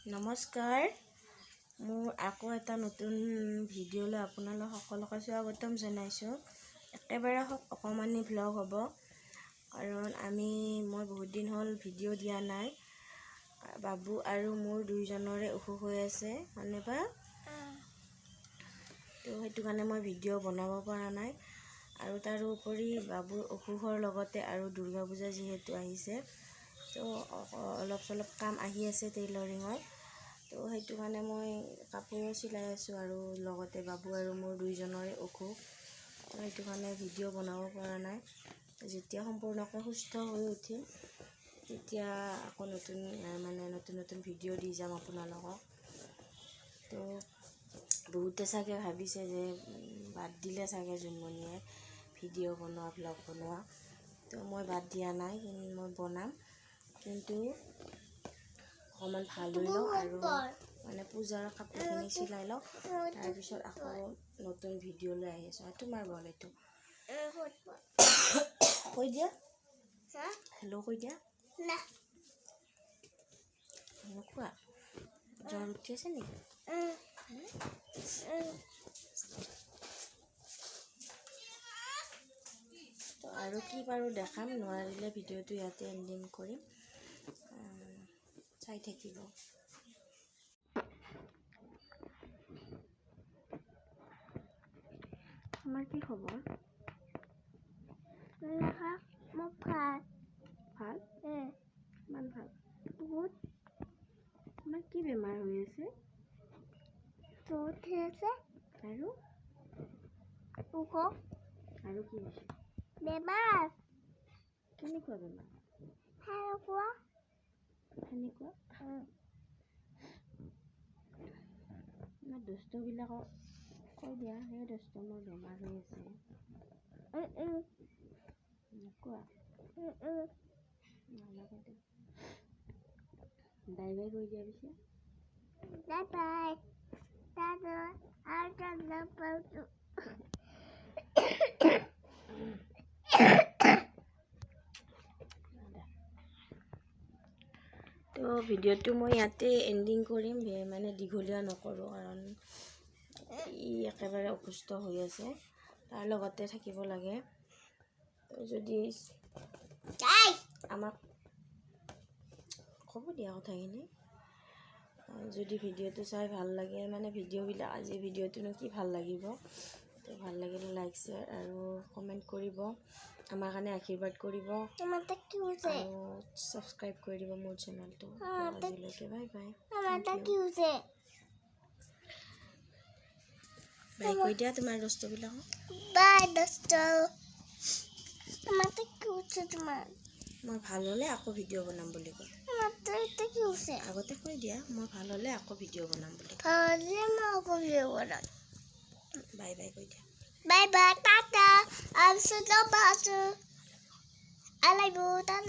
নমস্কাৰ, মোৰ আকৌ এটা নতুন ভিডিঅ'লৈ আপোনালোক সকলোকে স্বাগতম জনাইছোঁ। একেবাৰে অকণমানি ভ্লগ হ'ব, কাৰণ মই বহুত দিন হ'ল ভিডিঅ' দিয়া নাই। বাবু আৰু মোৰ দুইজনৰে অসুখ হৈ আছে হয়নেবা, তো সেইটো কাৰণে মই ভিডিঅ' বনাব পৰা নাই। আৰু তাৰোপৰি বাবুৰ অসুখৰ লগতে আৰু দুৰ্গা পূজা যিহেতু আহিছে, তো অলপ চলপ কাম আহি আছে টেইলৰিঙৰ। তো সেইটো কাৰণে মই কাপোৰো চিলাই আছোঁ আৰু লগতে বাবু আৰু মোৰ দুইজনৰে অসুখ, তো সেইটো কাৰণে ভিডিঅ' বনাব পৰা নাই। যেতিয়া সম্পূৰ্ণকৈ সুস্থ হৈ উঠিম তেতিয়া আকৌ নতুন নতুন ভিডিঅ' দি যাম আপোনালোকক। তো বহুতে চাগে ভাবিছে যে বাদ দিলে চাগে জোনমণিয়ে ভিডিঅ' বনোৱা, ভ্লগ বনোৱা। তো মই বাদ দিয়া নাই, মই বনাম, কিন্তু অকণমান ভাল হৈ লওঁ আৰু পূজাৰ কাপোৰখিনি চিলাই লওঁ। তাৰপিছত আকৌ নতুন ভিডিঅ' লৈ আহি আছোঁ। তোমাৰ বল এইটো কৈ দিয়া, হেল্ল' কৈ দিয়া। নোকোৱা? জ্বৰ উঠি আছে নেকি? তো আৰু কি পাৰোঁ দেখাম, নোৱাৰিলে ভিডিঅ'টো ইয়াতে এণ্ডিং কৰিম, চাই থাকিব। তোমাৰ কি খবৰ? মোৰ ভাল। ভাল? ইমান ভাল? বহুত? তোমাৰ কি বেমাৰ হৈ আছে? জ্বৰ উঠি আছে আৰু আৰু কি হৈছে? বেমাৰ। কেনেকুৱা বেমাৰ? সেনেকুৱা। দুষ্টবিলাকক কৈ দিয়া, সেই দুষ্ট মোৰ বেমাৰ হৈ আছে। নোকোৱা? নালাগে। বাই বাই কৈ দিয়া পিছে। Bye bye. তো ভিডিঅ'টো মই ইয়াতে এণ্ডিং কৰিম, দীঘলীয়া নকৰোঁ, কাৰণ ই একেবাৰে অসুস্থ হৈ আছে, তাৰ লগতে থাকিব লাগে। যদি আমাক ক'ব দিয়া কথাখিনি, যদি ভিডিঅ'টো চাই ভাল লাগে, ভিডিঅ'বিলাক আজি ভিডিঅ'টোনো কি ভাল লাগিব, তো ভাল লাগিলে লাইক, শ্বেয়াৰ আৰু কমেণ্ট কৰিব, আমাৰ কাৰণে আশীৰ্বাদ কৰিব আৰু ছাবস্ক্ৰাইব কৰি দিব মোৰ চেনেলটো। আজিলৈকে বাই বাই। বাই কৈ দিয়া তোমাৰ দোস্তবিলাকক। বাই দোস্ত। মই ভাল হ'লে আকৌ ভিডিঅ' বনাম বুলি কয়। আগতে কৈ দিয়া, মই ভাল হ'লে আকৌ ভিডিঅ' বনাম বুলি। বাই বাই কৈ দিয়া। Bye bye, Tata. I'm so bad. I like you, Tata.